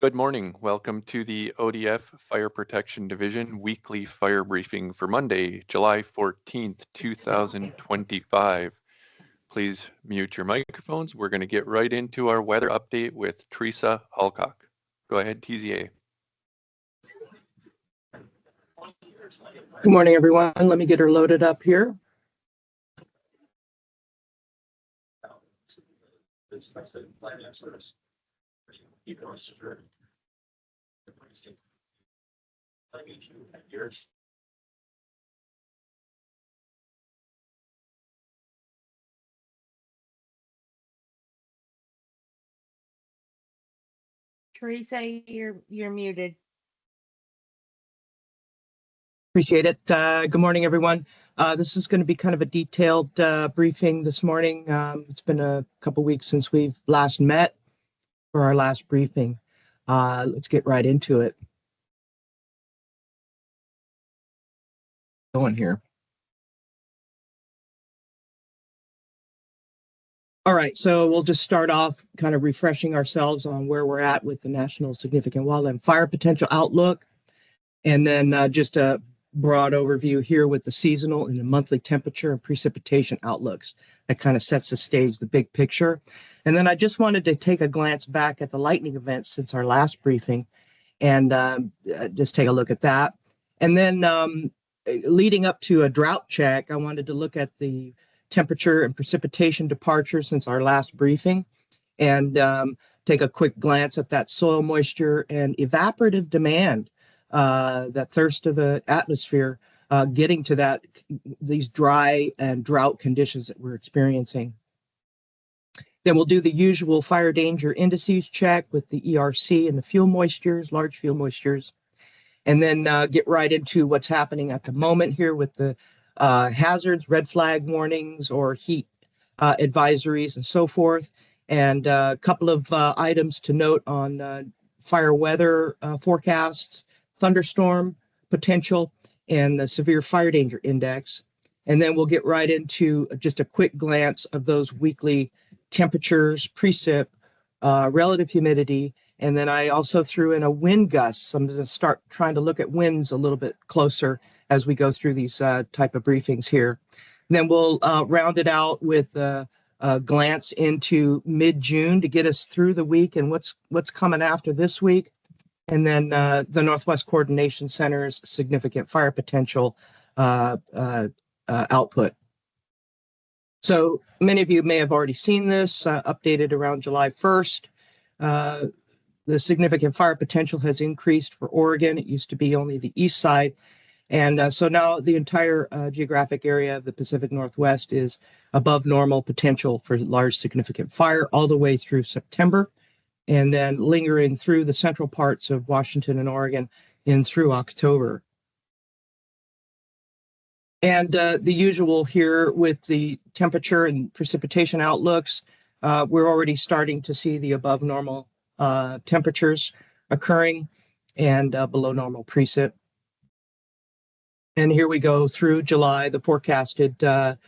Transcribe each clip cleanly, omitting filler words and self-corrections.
Good morning. Welcome to the ODF Fire Protection Division weekly fire briefing for Monday, July 14th, 2025. Please mute your microphones. We're going to get right into our weather update with Teresa Halcock. Go ahead, TZA. Good morning, everyone. Let me get her loaded up here. Teresa, you're muted. Appreciate it. Good morning, everyone. This is going to be kind of a detailed briefing this morning. It's been a couple weeks since we've last met for our last briefing. Let's get right into it. Going here. All right, so we'll just start off kind of refreshing ourselves on where we're at with the National Significant Wildland Fire Potential Outlook, and then just a broad overview here with the seasonal and the monthly temperature and precipitation outlooks. That kind of sets the stage, the big picture. And then I just wanted to take a glance back at the lightning events since our last briefing and just take a look at that. And then leading up to a drought check, I wanted to look at the temperature and precipitation departure since our last briefing and take a quick glance at that soil moisture and evaporative demand, that thirst of the atmosphere, getting to these dry and drought conditions that we're experiencing. Then we'll do the usual fire danger indices check with the ERC and the fuel moistures, large fuel moistures, and then get right into what's happening at the moment here with the hazards, red flag warnings, or heat advisories and so forth. And a couple of items to note on fire weather forecasts, thunderstorm potential, and the severe fire danger index. And then we'll get right into just a quick glance of those weekly temperatures, precip, relative humidity. And then I also threw in a wind gust. So I'm going to start trying to look at winds a little bit closer as we go through these type of briefings here. And then we'll round it out with a glance into mid-June to get us through the week and what's coming after this week. And then the Northwest Coordination Center's significant fire potential output. So many of you may have already seen this, updated around July 1st. The significant fire potential has increased for Oregon. It used to be only the east side. And so now the entire geographic area of the Pacific Northwest is above normal potential for large significant fire all the way through September, and then lingering through the central parts of Washington and Oregon in through October. And the usual here with the temperature and precipitation outlooks, we're already starting to see the above normal temperatures occurring and below normal precip. And here we go through July, the forecasted temperature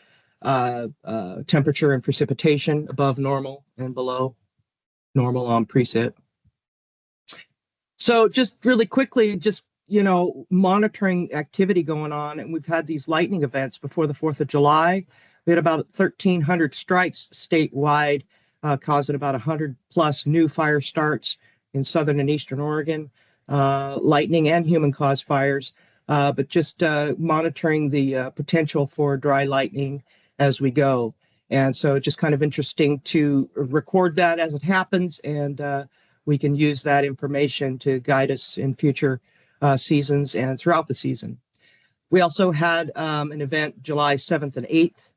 and precipitation above normal and below normal on precip. So just really quickly, just, monitoring activity going on. And we've had these lightning events before the 4th of July. We had about 1,300 strikes statewide, causing about 100 plus new fire starts in southern and eastern Oregon, lightning and human caused fires. But just monitoring the potential for dry lightning as we go. And so it's just kind of interesting to record that as it happens, and we can use that information to guide us in future seasons and throughout the season. We also had an event July 7th and 8th.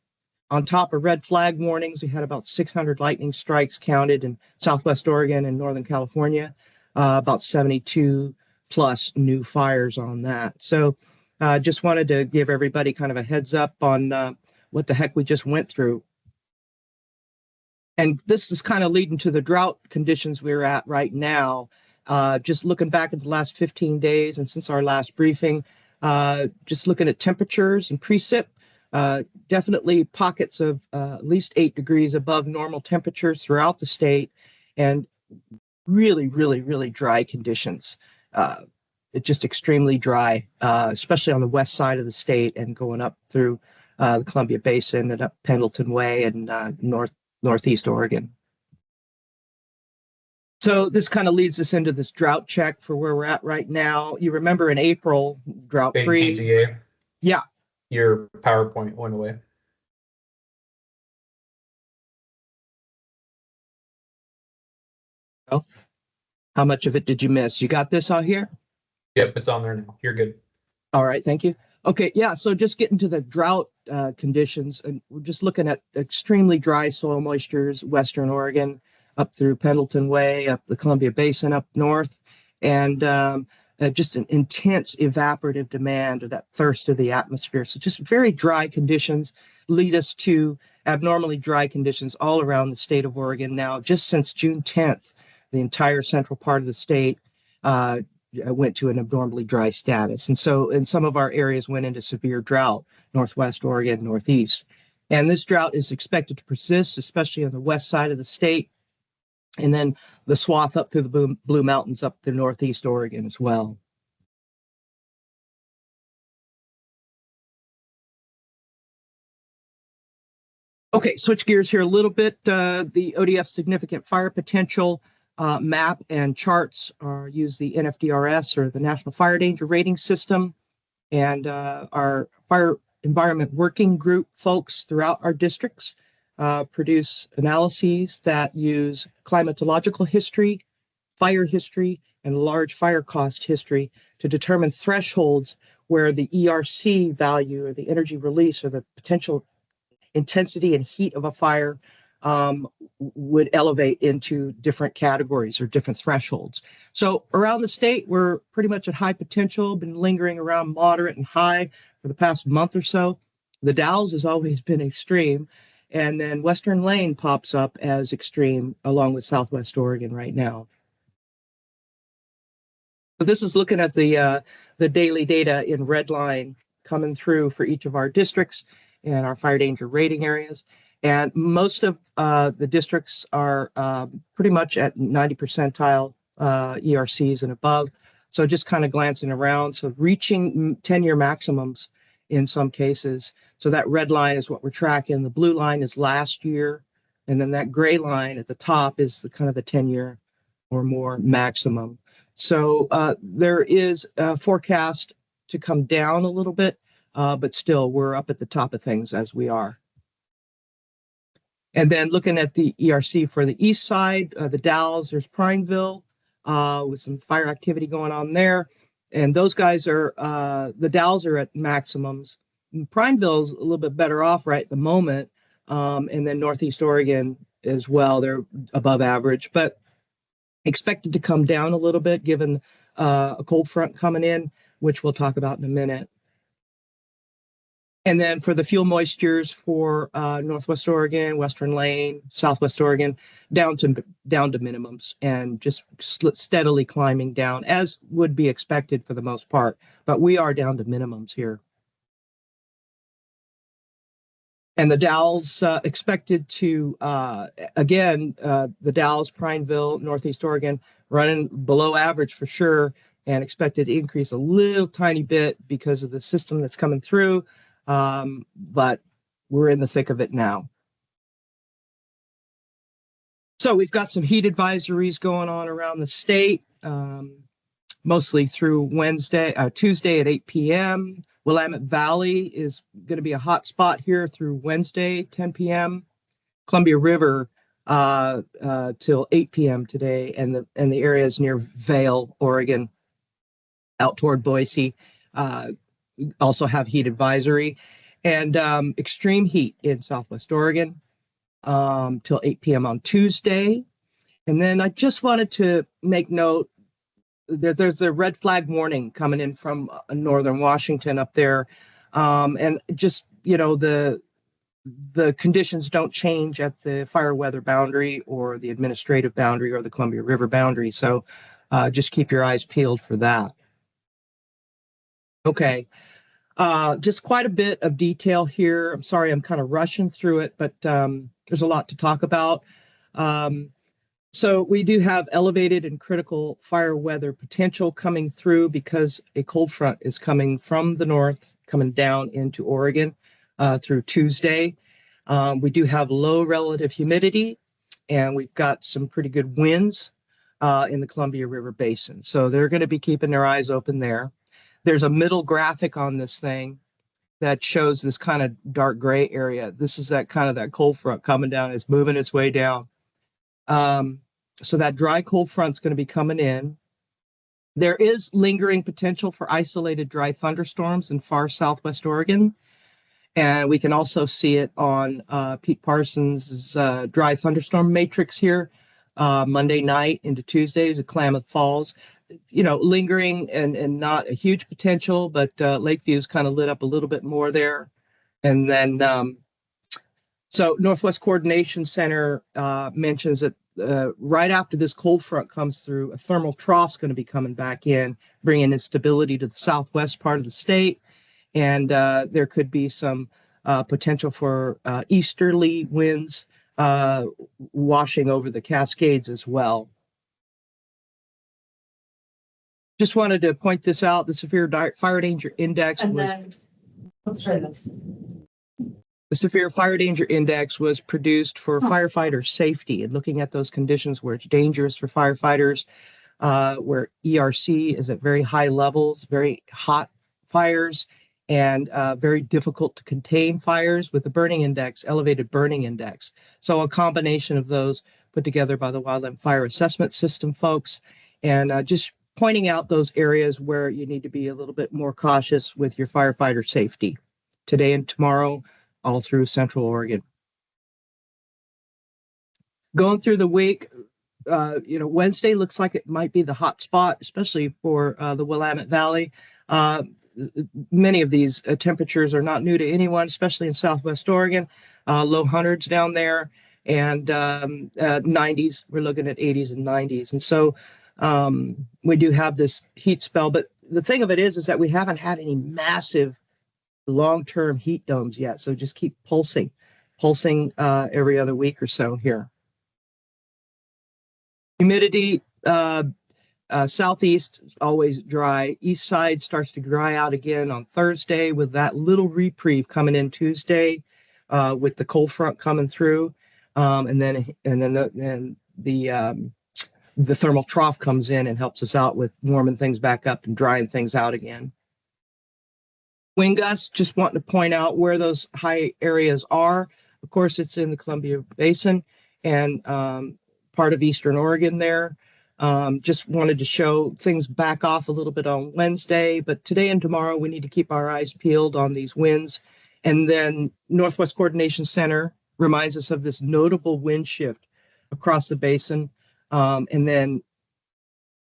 On top of red flag warnings, we had about 600 lightning strikes counted in Southwest Oregon and Northern California, about 72 plus new fires on that. So just wanted to give everybody kind of a heads up on what the heck we just went through. And this is kind of leading to the drought conditions we're at right now. Just looking back at the last 15 days and since our last briefing, just looking at temperatures and precip, definitely pockets of at least 8 degrees above normal temperatures throughout the state. And really, really, really dry conditions. It's just extremely dry, especially on the west side of the state and going up through the Columbia Basin and up Pendleton Way and northeast Oregon. So this kind of leads us into this drought check for where we're at right now. You remember in April, drought Hey, free. TCA, Yeah. your PowerPoint went away. Oh, how much of it did you miss? You got this out here? Yep, it's on there now. You're good. All right, thank you. Okay, yeah, so just getting to the drought conditions, and we're just looking at extremely dry soil moistures, Western Oregon, up through Pendleton Way, up the Columbia Basin, up north, and just an intense evaporative demand or that thirst of the atmosphere. So just very dry conditions lead us to abnormally dry conditions all around the state of Oregon now. Just since June 10th, the entire central part of the state went to an abnormally dry status. And so in some of our areas went into severe drought, Northwest Oregon, Northeast. And this drought is expected to persist, especially on the west side of the state. And then the swath up through the Blue Mountains up through Northeast Oregon as well. Okay, switch gears here a little bit. The ODF significant fire potential map and charts use the NFDRS, or the National Fire Danger Rating System, and our fire environment working group folks throughout our districts produce analyses that use climatological history, fire history, and large fire cost history to determine thresholds where the ERC value, or the energy release, or the potential intensity and heat of a fire would elevate into different categories or different thresholds. So around the state, we're pretty much at high potential, been lingering around moderate and high for the past month or so. The Dalles has always been extreme. And then Western Lane pops up as extreme along with Southwest Oregon right now. So this is looking at the daily data in red line coming through for each of our districts and our fire danger rating areas. And most of the districts are pretty much at 90 percentile ERCs and above. So just kind of glancing around, so reaching 10-year maximums in some cases. So that red line is what we're tracking. The blue line is last year. And then that gray line at the top is the kind of the 10-year or more maximum. So there is a forecast to come down a little bit, but still we're up at the top of things as we are. And then looking at the ERC for the east side, the Dalles, there's Prineville with some fire activity going on there. And those guys are, the Dalles are at maximums. Prineville's a little bit better off right at the moment. And then Northeast Oregon as well, they're above average, but expected to come down a little bit given a cold front coming in, which we'll talk about in a minute. And then for the fuel moistures for Northwest Oregon, Western Lane, Southwest Oregon, down to minimums and just steadily climbing down, as would be expected for the most part. But we are down to minimums here. And the Dalles expected to, again, the Dalles, Prineville, Northeast Oregon, running below average for sure, and expected to increase a little tiny bit because of the system that's coming through. But we're in the thick of it now. So we've got some heat advisories going on around the state, mostly through Tuesday at 8 p.m. Willamette Valley is going to be a hot spot here through Wednesday, 10 p.m. Columbia River till 8 p.m. today, and the areas near Vail, Oregon, out toward Boise, also have heat advisory, and extreme heat in Southwest Oregon till 8 p.m. on Tuesday. And then I just wanted to make note, there's a red flag warning coming in from northern Washington up there. And just, you know, the conditions don't change at the fire weather boundary or the administrative boundary or the Columbia River boundary. So just keep your eyes peeled for that. Okay. Just quite a bit of detail here. I'm sorry, I'm kind of rushing through it, but there's a lot to talk about. So we do have elevated and critical fire weather potential coming through because a cold front is coming from the north, coming down into Oregon through Tuesday. We do have low relative humidity, and we've got some pretty good winds in the Columbia River Basin. So they're going to be keeping their eyes open there. There's a middle graphic on this thing that shows this kind of dark gray area. This is that kind of that cold front coming down. It's moving its way down. So that dry cold front's going to be coming in. There is lingering potential for isolated dry thunderstorms in far southwest Oregon. And we can also see it on Pete Parsons' dry thunderstorm matrix here, Monday night into Tuesday to Klamath Falls. You know, lingering and not a huge potential, but Lakeview's kind of lit up a little bit more there. And then, so Northwest Coordination Center mentions that right after this cold front comes through, a thermal trough's going to be coming back in, bringing instability to the southwest part of the state. And there could be some potential for easterly winds washing over the Cascades as well. Just wanted to point this out. The Severe Fire Danger Index Let's try this. The Severe Fire Danger Index was produced for firefighter safety and looking at those conditions where it's dangerous for firefighters, where ERC is at very high levels, very hot fires, and very difficult to contain fires with the burning index, elevated burning index. So a combination of those put together by the Wildland Fire Assessment System folks, and just pointing out those areas where you need to be a little bit more cautious with your firefighter safety today and tomorrow, all through Central Oregon. Going through the week, Wednesday looks like it might be the hot spot, especially for the Willamette Valley. Many of these temperatures are not new to anyone, especially in Southwest Oregon. Low hundreds down there, and 90s. We're looking at 80s and 90s. And so we do have this heat spell, but the thing of it is that we haven't had any massive long-term heat domes yet. So just keep pulsing every other week or so here. Humidity, southeast always dry. East side starts to dry out again on Thursday with that little reprieve coming in Tuesday with the cold front coming through, and then the thermal trough comes in and helps us out with warming things back up and drying things out again. Wind gusts, just wanting to point out where those high areas are. Of course, it's in the Columbia Basin and part of Eastern Oregon there. Just wanted to show things back off a little bit on Wednesday, but today and tomorrow we need to keep our eyes peeled on these winds. And then Northwest Coordination Center reminds us of this notable wind shift across the basin. And then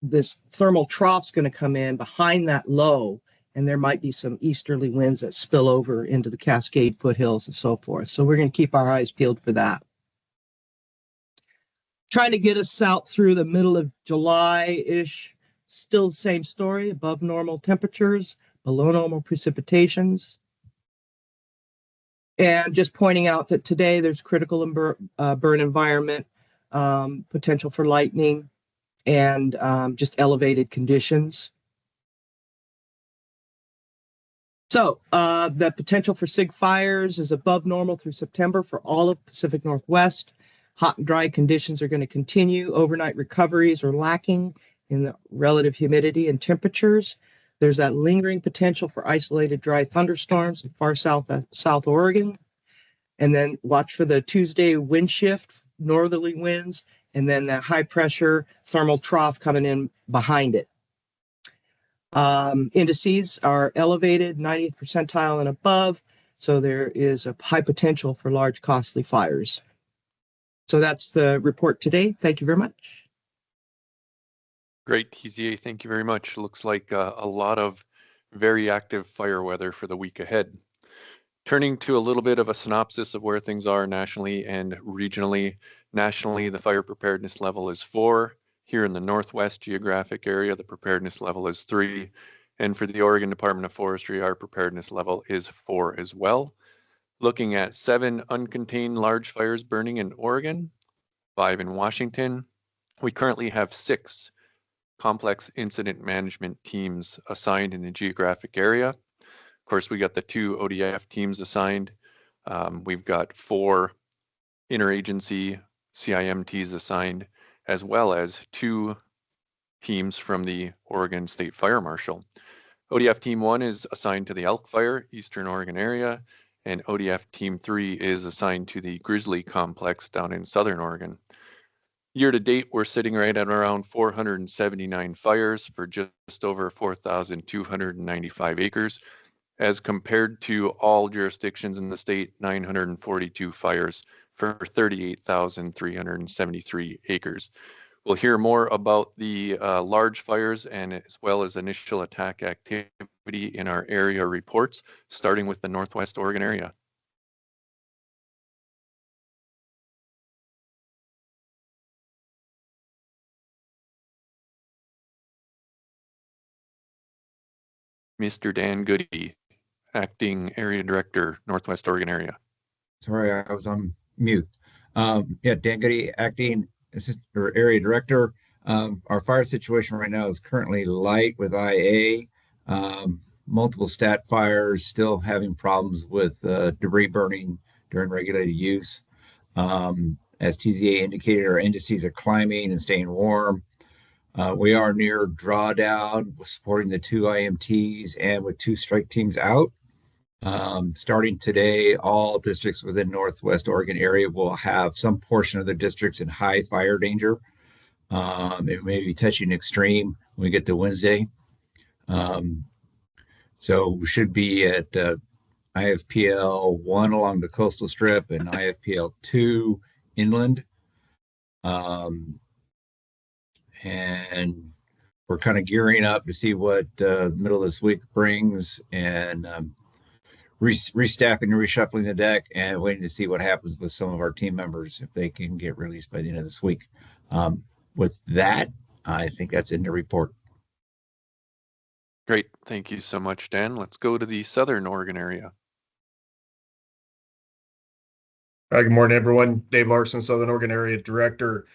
this thermal trough's going to come in behind that low, and there might be some easterly winds that spill over into the Cascade foothills and so forth. So we're going to keep our eyes peeled for that. Trying to get us out through the middle of July-ish. Still the same story, above normal temperatures, below normal precipitations. And just pointing out that today there's critical burn environment, potential for lightning, and just elevated conditions. So the potential for SIG fires is above normal through September for all of Pacific Northwest. Hot and dry conditions are going to continue. Overnight recoveries are lacking in the relative humidity and temperatures. There's that lingering potential for isolated dry thunderstorms in far South Oregon. And then watch for the Tuesday wind shift, northerly winds, and then that high pressure thermal trough coming in behind it. Indices are elevated, 90th percentile and above. So there is a high potential for large, costly fires. So that's the report today. Thank you very much. Great, TZA. Thank you very much. Looks like a lot of very active fire weather for the week ahead. Turning to a little bit of a synopsis of where things are nationally and regionally. Nationally, the fire preparedness level is 4. Here in the Northwest geographic area, the preparedness level is 3. And for the Oregon Department of Forestry, our preparedness level is 4 as well. Looking at 7 uncontained large fires burning in Oregon, 5 in Washington, We currently have 6 complex incident management teams assigned in the geographic area. Of course, we got the 2 ODF teams assigned. We've got 4 interagency CIMTs assigned, as well as 2 teams from the Oregon State Fire Marshal. ODF Team 1 is assigned to the Elk Fire, Eastern Oregon area, and ODF Team 3 is assigned to the Grizzly Complex down in Southern Oregon. Year to date, we're sitting right at around 479 fires for just over 4,295 acres, as compared to all jurisdictions in the state, 942 fires for 38,373 acres. We'll hear more about the large fires and as well as initial attack activity in our area reports, starting with the Northwest Oregon area. Mr. Dan Goody, Acting Area Director, Northwest Oregon area. Sorry, I was on mute. Yeah, Dan Goody, Acting Assistant or Area Director. Our fire situation right now is currently light with IA. Multiple stat fires, still having problems with debris burning during regulated use. As TZA indicated, our indices are climbing and staying warm. We are near drawdown, supporting the 2 IMTs and with 2 strike teams out. Starting today, all districts within Northwest Oregon area will have some portion of their districts in high fire danger. It may be touching extreme when we get to Wednesday. So we should be at IFPL 1 along the coastal strip and IFPL 2 inland. And we're kind of gearing up to see what middle of this week brings, and restaffing and reshuffling the deck and waiting to see what happens with some of our team members if they can get released by the end of this week. With that, I think that's in the report. Great. Thank you so much, Dan. Let's go to the Southern Oregon area. Good morning, everyone. Dave Larson, Southern Oregon Area Director.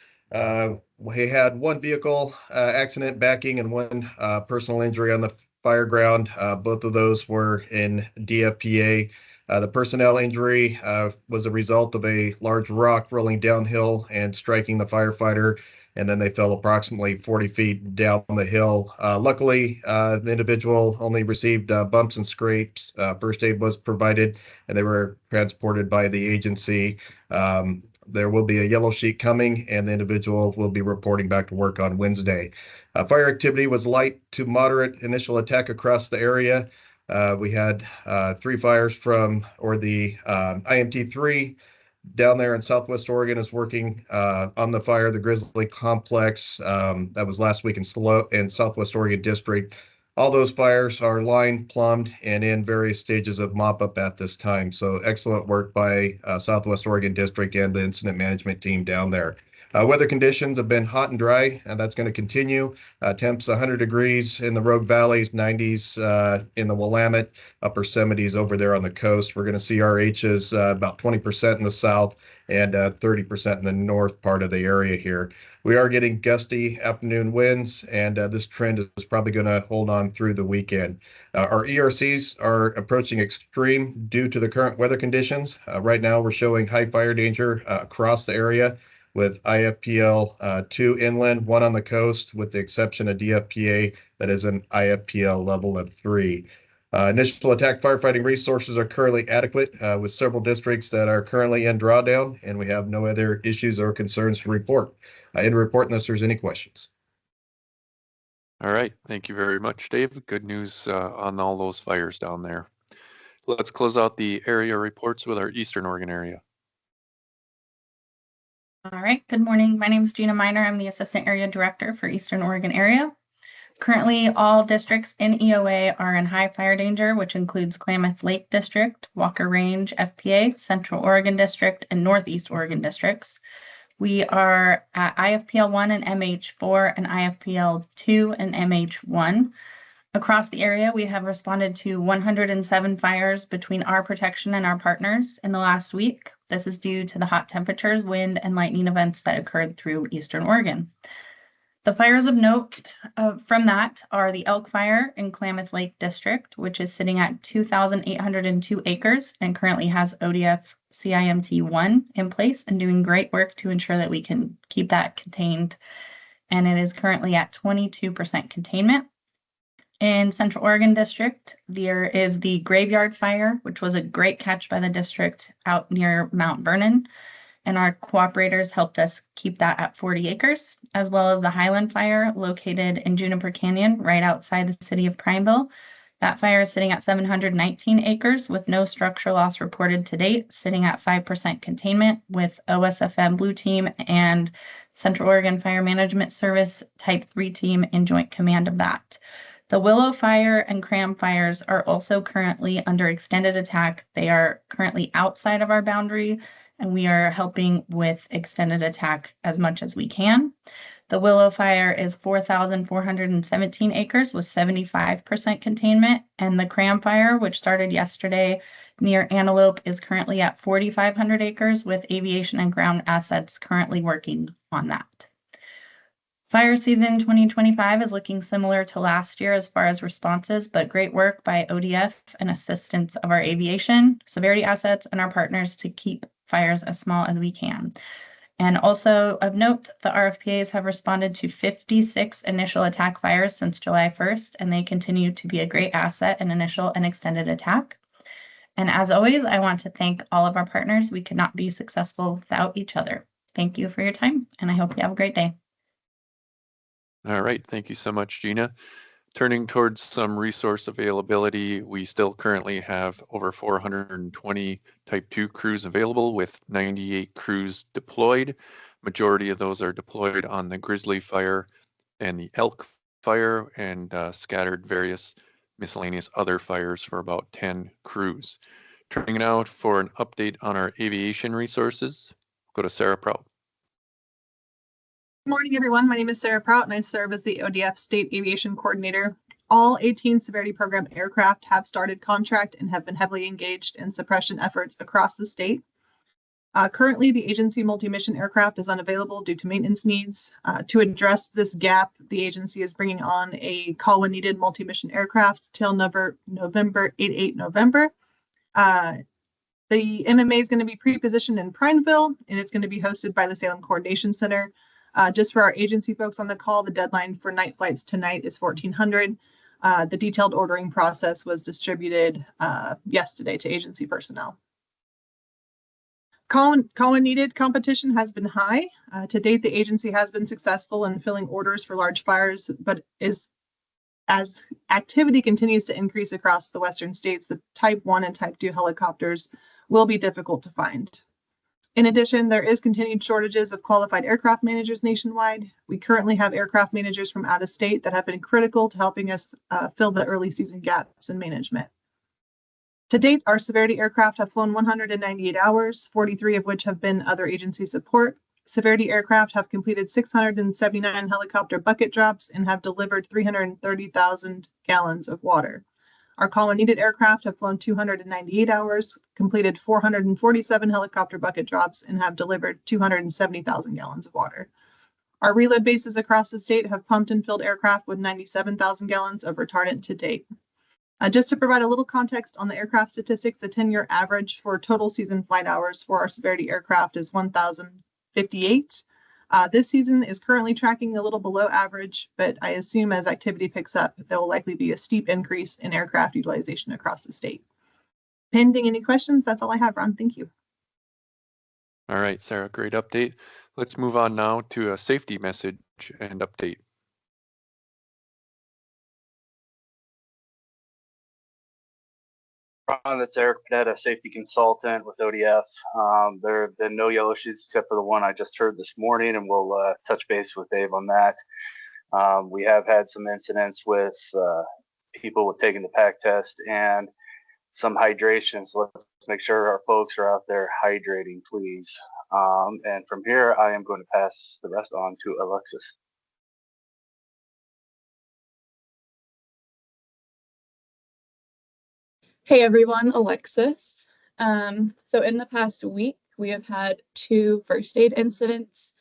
We had 1 vehicle accident backing and 1 personal injury on the fire ground. Both of those were in DFPA. The personnel injury was a result of a large rock rolling downhill and striking the firefighter, and then they fell approximately 40 feet down the hill. Luckily, the individual only received bumps and scrapes. First aid was provided, and they were transported by the agency. There will be a yellow sheet coming, and the individual will be reporting back to work on Wednesday. Fire activity was light to moderate initial attack across the area. We had 3 fires from, or the IMT3 down there in Southwest Oregon is working on the fire, the Grizzly Complex. That was last week in Southwest Oregon District. All those fires are lined, plumbed, and in various stages of mop-up at this time. So excellent work by Southwest Oregon District and the incident management team down there. Weather conditions have been hot and dry, and that's going to continue. Temps 100 degrees in the Rogue Valleys, 90s in the Willamette, upper 70s over there on the coast. We're going to see RHs about 20% in the south and 30% in the north part of the area here. We are getting gusty afternoon winds, and this trend is probably going to hold on through the weekend. Our ERCs are approaching extreme due to the current weather conditions. Right now, we're showing high fire danger across the area, with IFPL 2 inland, 1 on the coast, with the exception of DFPA that is an IFPL level of 3. Initial attack firefighting resources are currently adequate with several districts that are currently in drawdown, and we have no other issues or concerns to report. End report unless there's any questions. All right. Thank you very much, Dave. Good news on all those fires down there. Let's close out the area reports with our Eastern Oregon area. All right, good morning. My name is Gina Miner. I'm the Assistant Area Director for Eastern Oregon area. Currently, all districts in EOA are in high fire danger, which includes Klamath Lake District, Walker Range FPA, Central Oregon District, and Northeast Oregon districts. We are at IFPL 1 and MH4 and IFPL 2 and MH1. Across the area, we have responded to 107 fires between our protection and our partners in the last week. This is due to the hot temperatures, wind, and lightning events that occurred through Eastern Oregon. The fires of note from that are the Elk Fire in Klamath Lake District, which is sitting at 2,802 acres and currently has ODF CIMT 1 in place and doing great work to ensure that we can keep that contained. And it is currently at 22% containment. In Central Oregon District, there is the Graveyard Fire, which was a great catch by the district out near Mount Vernon. And our cooperators helped us keep that at 40 acres, as well as the Highland Fire located in Juniper Canyon, right outside the city of Prineville. That fire is sitting at 719 acres with no structural loss reported to date, sitting at 5% containment with OSFM Blue Team and Central Oregon Fire Management Service Type 3 team in joint command of that. The Willow Fire and Cram Fires are also currently under extended attack. They are currently outside of our boundary, and we are helping with extended attack as much as we can. The Willow Fire is 4,417 acres with 75% containment, and the Cram Fire, which started yesterday near Antelope, is currently at 4,500 acres with aviation and ground assets currently working on that. Fire season 2025 is looking similar to last year as far as responses, but great work by ODF and assistance of our aviation, severity assets, and our partners to keep fires as small as we can. And also of note, the RFPAs have responded to 56 initial attack fires since July 1st, and they continue to be a great asset in initial and extended attack. And as always, I want to thank all of our partners. We could not be successful without each other. Thank you for your time, and I hope you have a great day. All right, thank you so much, Gina. Turning towards some resource availability, we still currently have over 420 Type 2 crews available with 98 crews deployed. Majority of those are deployed on the Grizzly Fire and the Elk Fire and scattered various miscellaneous other fires for about 10 crews. Turning now for an update on our aviation resources, go to Sarah Prout. Good morning, everyone. My name is Sarah Prout, and I serve as the ODF State Aviation Coordinator. All 18 Severity Program aircraft have started contract and have been heavily engaged in suppression efforts across the state. Currently, the agency multi-mission aircraft is unavailable due to maintenance needs. To address this gap, the agency is bringing on a call when needed multi-mission aircraft till November 8 November. The MMA is going to be pre-positioned in Prineville, and it's going to be hosted by the Salem Coordination Center. Just for our agency folks on the call, the deadline for night flights tonight is 1400. The detailed ordering process was distributed yesterday to agency personnel. Call when needed competition has been high. To date, the agency has been successful in filling orders for large fires, but as activity continues to increase across the western states, the Type 1 and Type 2 helicopters will be difficult to find. In addition, there is continued shortages of qualified aircraft managers nationwide. We currently have aircraft managers from out of state that have been critical to helping us fill the early season gaps in management. To date, our Severity aircraft have flown 198 hours, 43 of which have been other agency support. Severity aircraft have completed 679 helicopter bucket drops and have delivered 330,000 gallons of water. Our call when needed aircraft have flown 298 hours, completed 447 helicopter bucket drops, and have delivered 270,000 gallons of water. Our reload bases across the state have pumped and filled aircraft with 97,000 gallons of retardant to date. Just to provide a little context on the aircraft statistics, the 10-year average for total season flight hours for our Severity aircraft is 1,058. This season is currently tracking a little below average, but I assume as activity picks up, there will likely be a steep increase in aircraft utilization across the state. Pending any questions, that's all I have, Ron. Thank you. All right, Sarah, great update. Let's move on now to a safety message and update. Ron, it's Eric Panetta, safety consultant with ODF. There have been no yellow sheets except for the one I just heard this morning, and we'll touch base with Dave on that. We have had some incidents with people with taking the pack test and some hydration. So let's make sure our folks are out there hydrating, please. And from here, I am going to pass the rest on to Alexis. Hey everyone, Alexis. So in the past week, we have had 2 first aid incidents.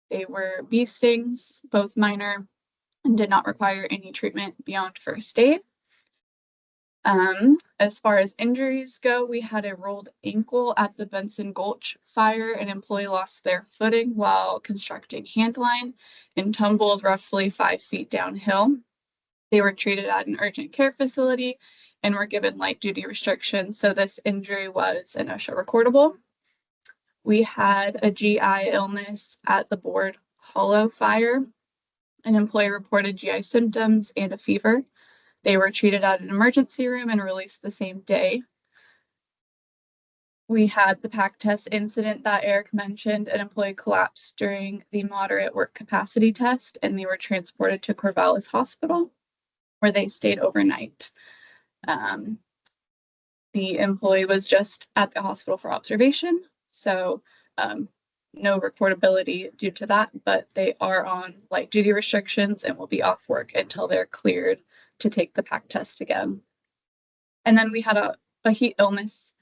They were bee stings, both minor, and did not require any treatment beyond first aid. As far as injuries go, we had a rolled ankle at the Benson Gulch fire. An employee lost their footing while constructing handline and tumbled roughly 5 feet downhill. They were treated at an urgent care facility and were given light duty restrictions, so this injury was an OSHA recordable. We had a GI illness at the Board Hollow fire. An employee reported GI symptoms and a fever. They were treated at an emergency room and released the same day. We had the pack test incident that Eric mentioned. An employee collapsed during the moderate work capacity test, and they were transported to Corvallis Hospital, where they stayed overnight. The employee was just at the hospital for observation, so no reportability due to that, but they are on light duty restrictions and will be off work until they're cleared to take the pack test again. And then we had a heat illness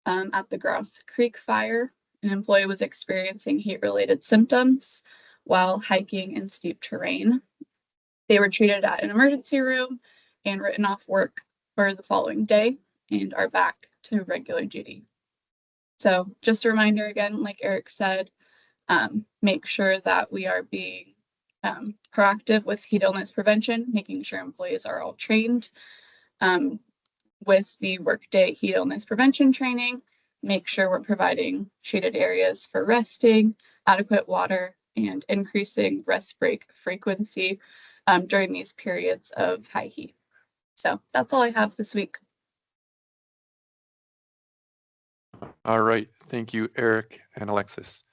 at the Grouse Creek fire. An employee was experiencing heat-related symptoms while hiking in steep terrain. They were treated at an emergency room and written off work for the following day and are back to regular duty. So just a reminder again, like Eric said, make sure that we are being proactive with heat illness prevention, making sure employees are all trained with the workday heat illness prevention training. Make sure we're providing shaded areas for resting, adequate water, and increasing rest break frequency during these periods of high heat. So that's all I have this week. All right. Thank you, Eric and Alexis.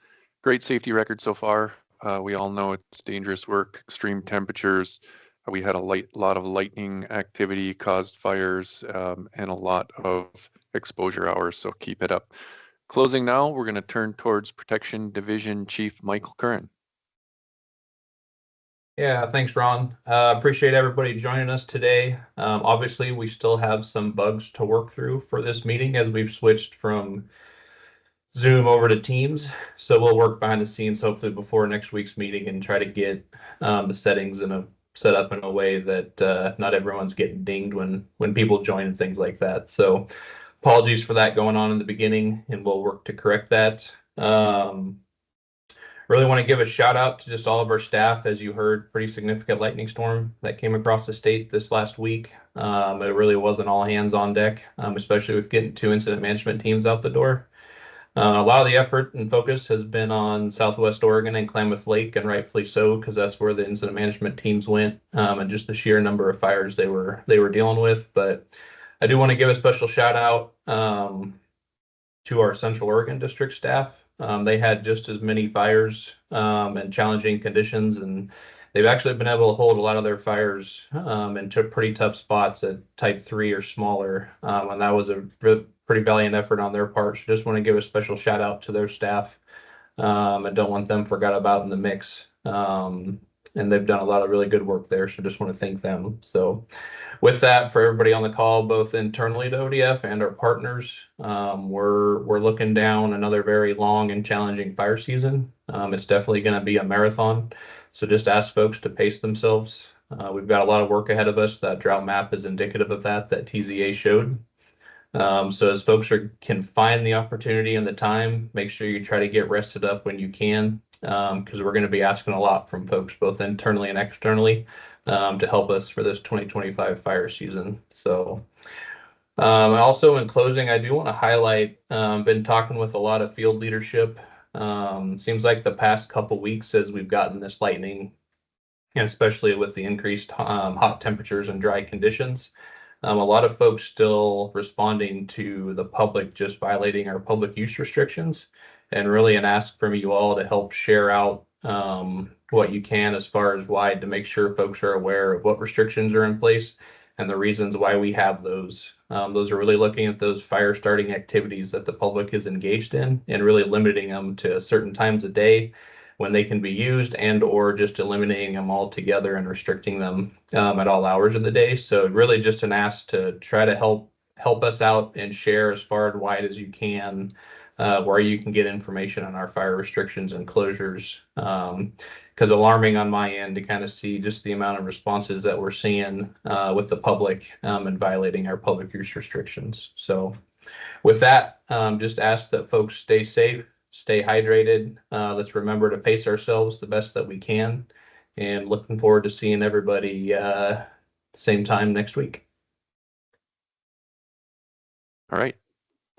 Great safety record so far. We all know it's dangerous work, extreme temperatures. We had a lot of lightning activity, caused fires, and a lot of exposure hours, so keep it up. Closing now, we're going to turn towards Protection Division Chief Michael Curran. Yeah, thanks, Ron. Appreciate everybody joining us today. Obviously, we still have some bugs to work through for this meeting as we've switched from Zoom over to Teams. So we'll work behind the scenes hopefully before next week's meeting and try to get the settings set up in a way that not everyone's getting dinged when people join and things like that. So apologies for that going on in the beginning, and we'll work to correct that. Really want to give a shout out to just all of our staff. As you heard, pretty significant lightning storm that came across the state this last week. It really wasn't all hands on deck, especially with getting 2 incident management teams out the door. A lot of the effort and focus has been on Southwest Oregon and Klamath Lake, and rightfully so, because that's where the incident management teams went, and just the sheer number of fires they were dealing with. But I do want to give a special shout out to our Central Oregon district staff. They had just as many fires and challenging conditions, and they've actually been able to hold a lot of their fires into pretty tough spots at type 3 or smaller. And that was a pretty valiant effort on their part. So just want to give a special shout out to their staff. I don't want them forgot about in the mix. And they've done a lot of really good work there. So just want to thank them. So with that, for everybody on the call, both internally to ODF and our partners, we're looking down another very long and challenging fire season. It's definitely going to be a marathon. So just ask folks to pace themselves. We've got a lot of work ahead of us. That drought map is indicative of that TZA showed. So as folks can find the opportunity and the time, make sure you try to get rested up when you can, because we're going to be asking a lot from folks, both internally and externally, to help us for this 2025 fire season. So also in closing, I do want to highlight, been talking with a lot of field leadership. Seems like the past couple weeks as we've gotten this lightning, and especially with the increased hot temperatures and dry conditions, a lot of folks still responding to the public just violating our public use restrictions, and really an ask from you all to help share out what you can as far as wide, to make sure folks are aware of what restrictions are in place and the reasons why we have those. Those are really looking at those fire starting activities that the public is engaged in and really limiting them to certain times of day when they can be used, and or just eliminating them altogether and restricting them at all hours of the day. So really just an ask to try to help help us out and share as far and wide as you can where you can get information on our fire restrictions and closures. Because alarming on my end to kind of see just the amount of responses that we're seeing with the public and violating our public use restrictions. So with that, just ask that folks stay safe, stay hydrated. Let's remember to pace ourselves the best that we can, and looking forward to seeing everybody same time next week. All right.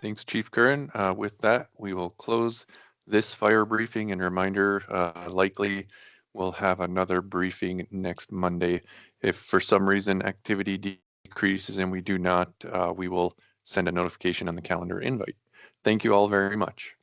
Thanks, Chief Curran. With that, we will close this fire briefing, and reminder, likely we'll have another briefing next Monday. If for some reason activity decreases and we do not, we will send a notification on the calendar invite. Thank you all very much.